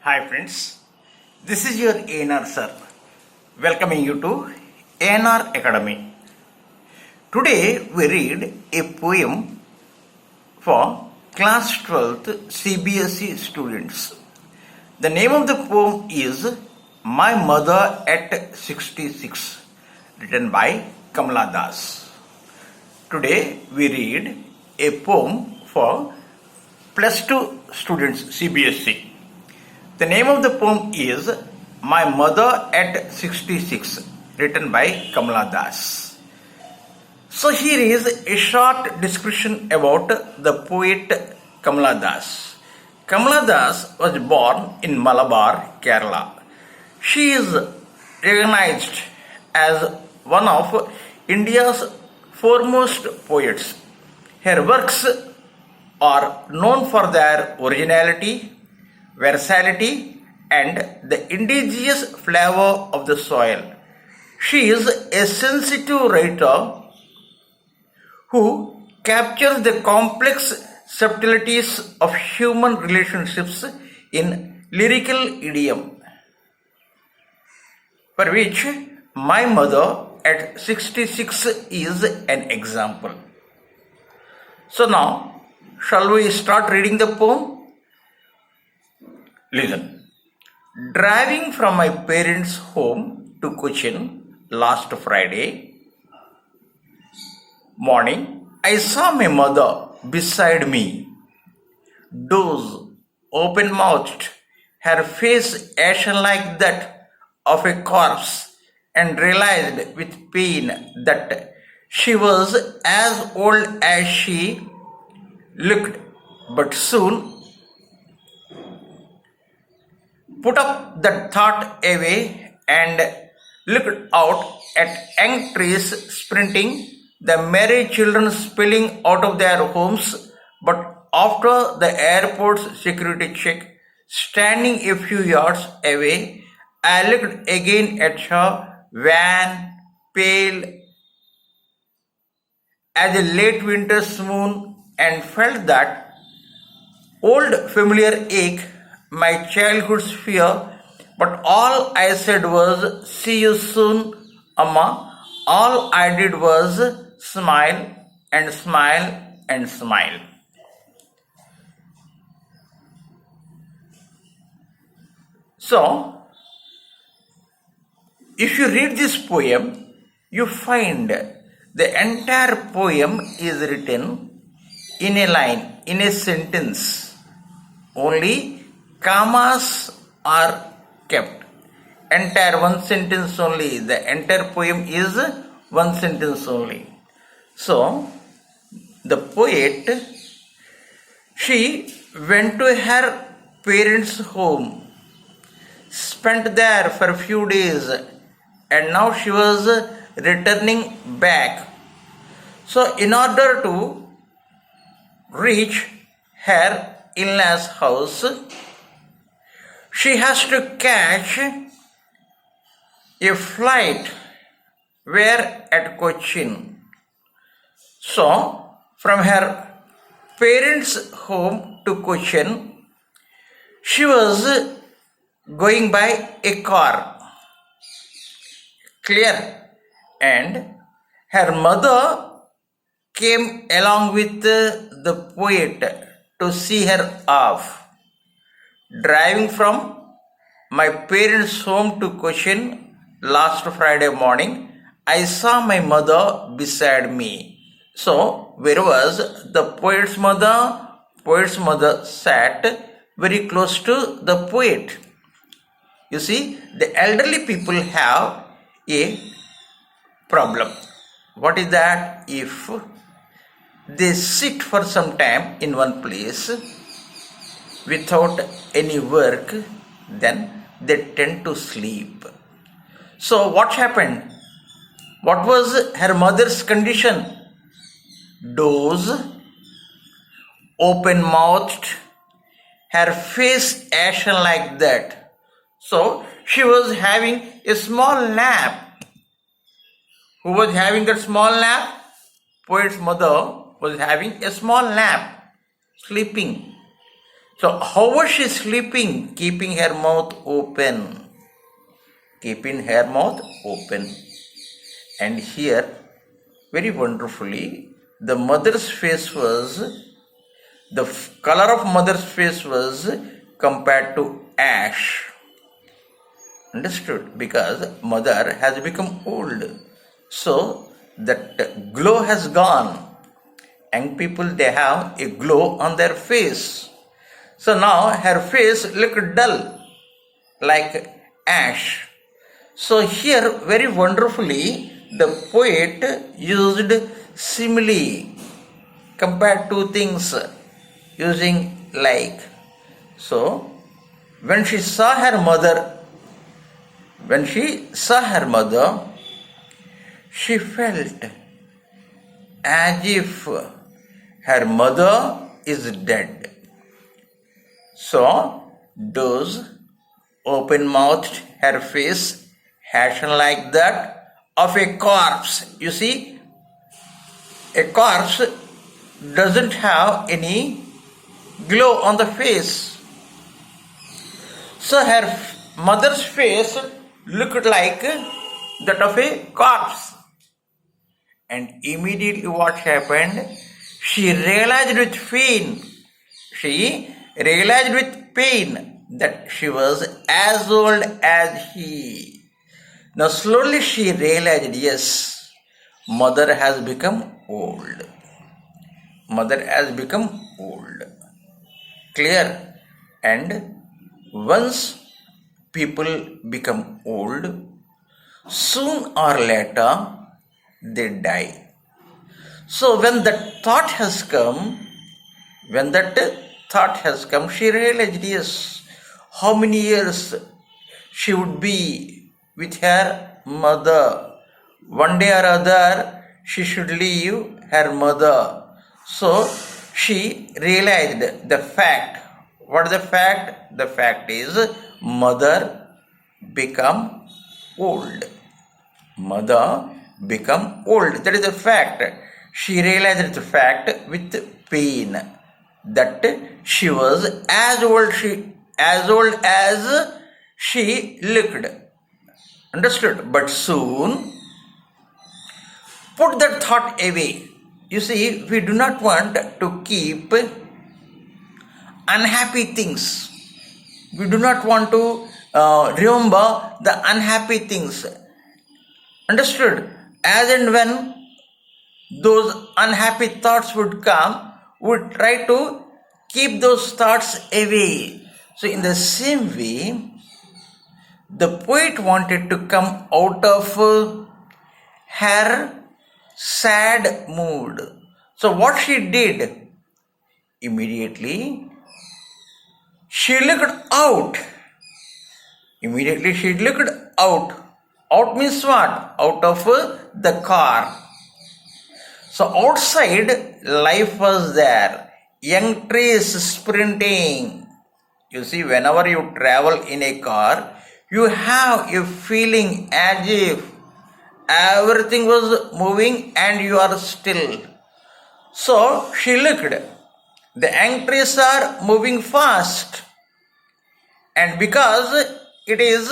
Hi friends, this is your ANR sir, welcoming you to ANR Academy. Today we read a poem for class 12th CBSE students. The name of the poem is My Mother at 66, written by Kamala Das. Today we read a poem for plus 2 students CBSE. The name of the poem is My Mother at 66, written by Kamala Das. So here is a short description about the poet Kamala Das. Kamala Das was born in Malabar, Kerala. She is recognized as one of India's foremost poets. Her works are known for their originality, versatility, and the indigenous flavor of the soil. She is a sensitive writer who captures the complex subtleties of human relationships in lyrical idiom, for which My Mother at 66 is an example. So now, shall we start reading the poem? Listen. Driving from my parents' home to Cochin last Friday morning, I saw my mother beside me, dozed, open-mouthed, her face ashen like that of a corpse, and realized with pain that she was as old as she looked, but soon put up that thought away and looked out at young trees sprinting, the merry children spilling out of their homes. But after the airport's security check, standing a few yards away, I looked again at her, wan, pale as a late winter's moon, and felt that old familiar ache, my childhood's fear. But all I said was, "See you soon, Amma." All I did was smile and smile and smile. So, if you read this poem, you find the entire poem is written in a line, in a sentence. Only commas are kept. Entire one sentence only. The entire poem is one sentence only. So, the poet, she went to her parents' home, spent there for a few days, and now she was returning back. So, in order to reach her in-laws' house, she has to catch a flight where at Cochin. So, from her parents' home to Cochin, she was going by a car. Clear? And her mother came along with the poet to see her off. Driving from my parents' home to Cochin last Friday morning, I saw my mother beside me. So, where was the poet's mother? Poet's mother sat very close to the poet. You see, the elderly people have a problem. What is that? If they sit for some time in one place without any work, then they tend to sleep. So what happened? What was her mother's condition? Doze, open-mouthed, her face ashen like that. So she was having a small nap. Who was having that small nap? Poet's mother was having a small nap, sleeping. So how was she sleeping? Keeping her mouth open. Keeping her mouth open. And here, very wonderfully, the mother's face was, the color of mother's face was compared to ash. Understood? Because mother has become old. So that glow has gone. Young people, they have a glow on their face. So now her face looked dull, like ash. So here, very wonderfully, the poet used simile, compared two things, using like. So when she saw her mother, she felt as if her mother is dead. So those open-mouthed, her face fashion like that of a corpse. You see, a corpse doesn't have any glow on the face. So her mother's face looked like that of a corpse. And immediately what happened? She realized with pain that she was as old as he. Now slowly she realized, yes, mother has become old. Mother has become old. Clear? And once people become old, soon or later they die. So when that thought has come, she realized, yes, how many years she would be with her mother. One day or other, she should leave her mother. So she realized the fact. What is the fact? The fact is mother become old. Mother become old. That is the fact. She realized the fact with pain that she was as old as she looked. Understood? But soon put that thought away. You see, we do not want to keep unhappy things. We do not want to remember the unhappy things. Understood? As and when those unhappy thoughts would come, we would try to keep those thoughts away. So in the same way, the poet wanted to come out of her sad mood. So what she did? Immediately she looked out. Out means what? Out of the car. So outside life was there. Young trees sprinting. You see, whenever you travel in a car, you have a feeling as if everything was moving and you are still. So she looked. The young trees are moving fast. And because it is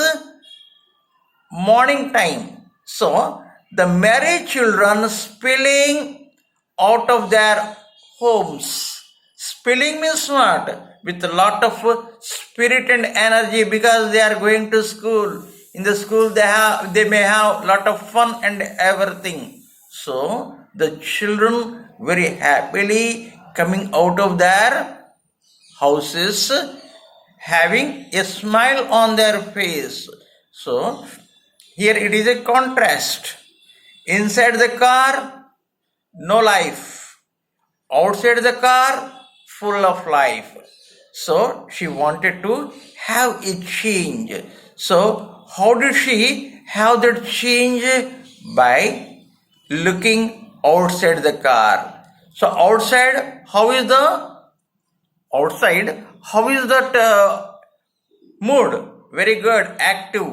morning time, so the merry children spilling out of their homes. Spilling means what? With a lot of spirit and energy, because they are going to school. In the school they may have lot of fun and everything. So the children very happily coming out of their houses, having a smile on their face. So here it is a contrast. Inside the car, no life. Outside the car, full of life. So she wanted to have a change. So how did she have that change? By looking outside the car. So outside, how is that mood? Very good, active,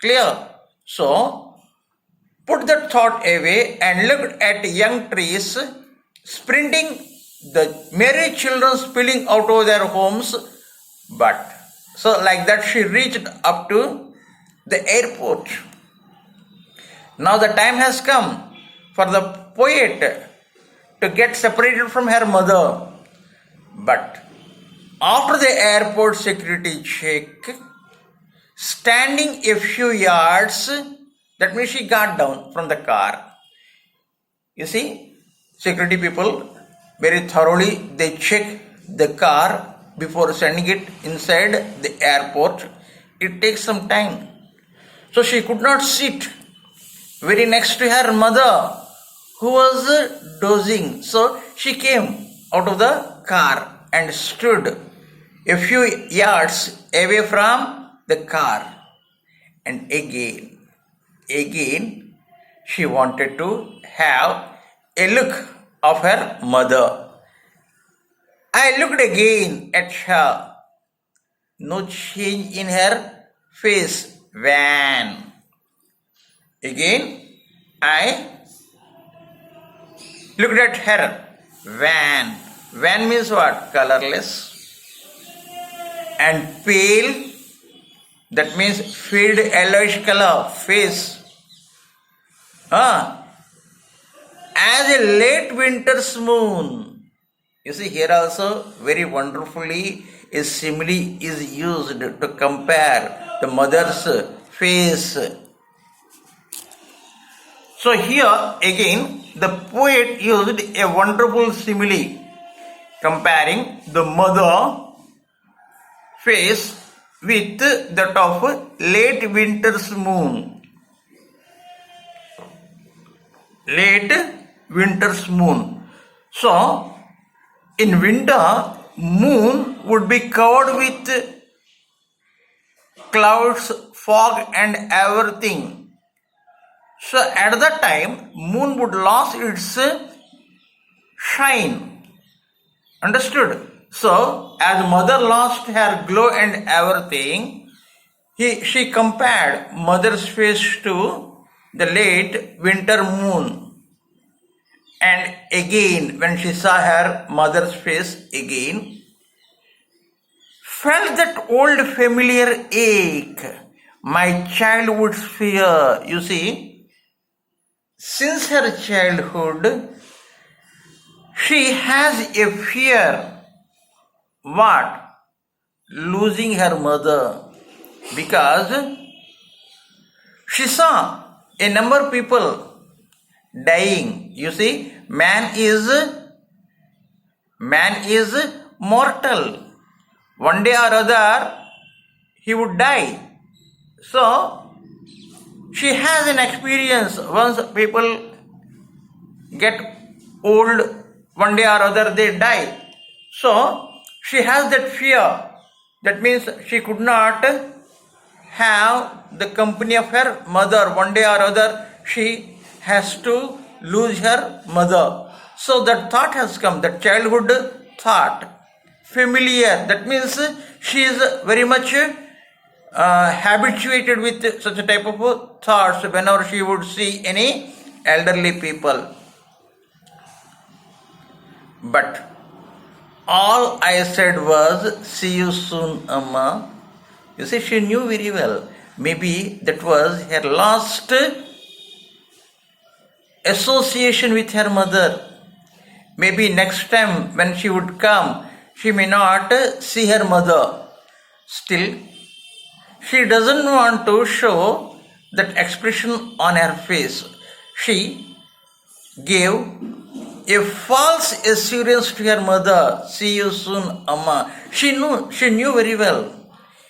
clear. So put that thought away and look at young trees sprinting the merry children spilling out of their homes. But so like that she reached up to the airport. Now the time has come for the poet to get separated from her mother. But after the airport security check, standing a few yards, that means she got down from the car. You see, security people very thoroughly they check the car before sending it inside the airport. It takes some time. So she could not sit very next to her mother who was dozing. So she came out of the car and stood a few yards away from the car. And again, she wanted to have a look of her mother. I looked again at her. No change in her face. Van. Again, I looked at her. Van. Van means what? Colorless and pale. That means filled yellowish color. Face. As a late winter's moon. You see here also very wonderfully a simile is used to compare the mother's face. So here again the poet used a wonderful simile comparing the mother face with that of late winter's moon. Late winter's moon. So in winter, moon would be covered with clouds, fog and everything. So at that time, moon would lose its shine. Understood? So as mother lost her glow and everything, she compared mother's face to the late winter moon. And again, when she saw her mother's face again, felt that old familiar ache, my childhood's fear. You see, since her childhood, she has a fear. What? Losing her mother. Because she saw a number of people dying. You see, man is mortal. One day or other he would die. So she has an experience. Once people get old, one day or other they die. So she has that fear. That means she could not have the company of her mother. One day or other she has to lose her mother. So that thought has come, that childhood thought, familiar. That means she is very much habituated with such a type of thoughts whenever she would see any elderly people. But all I said was, see you soon, Amma. You see, she knew very well. Maybe that was her last association with her mother. Maybe next time when she would come, she may not see her mother. Still, she doesn't want to show that expression on her face. She gave a false assurance to her mother. See you soon, Amma. She knew very well.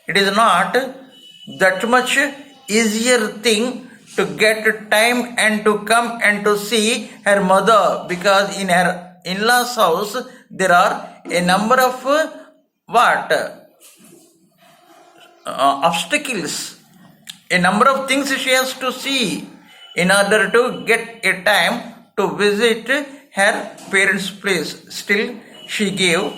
It is not that much easier thing to get time and to come and to see her mother, because in her in-laws house there are a number of obstacles, a number of things she has to see in order to get a time to visit her parents' place. Still she gave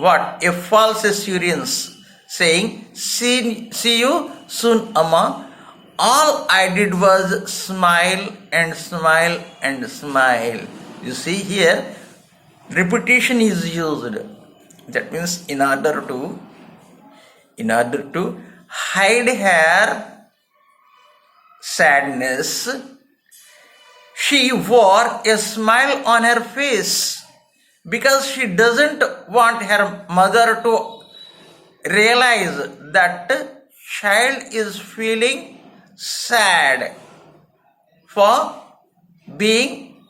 a false assurance, saying, see you soon, Amma. All I did was smile and smile and smile. You see here, repetition is used. That means in order to hide her sadness, she wore a smile on her face because she doesn't want her mother to realize that child is feeling sad for being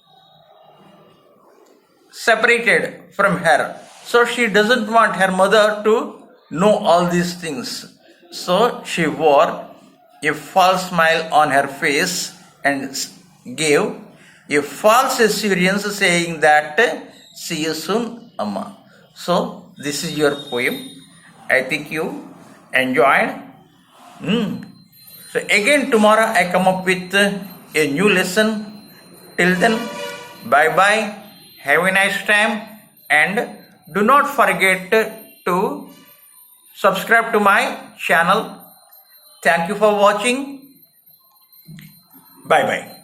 separated from her. So she doesn't want her mother to know all these things. So she wore a false smile on her face and gave a false assurance saying that see you soon, Amma. So this is your poem. I think you enjoyed. So again tomorrow I come up with a new lesson. Till then, bye bye. Have a nice time and do not forget to subscribe to my channel. Thank you for watching. Bye bye.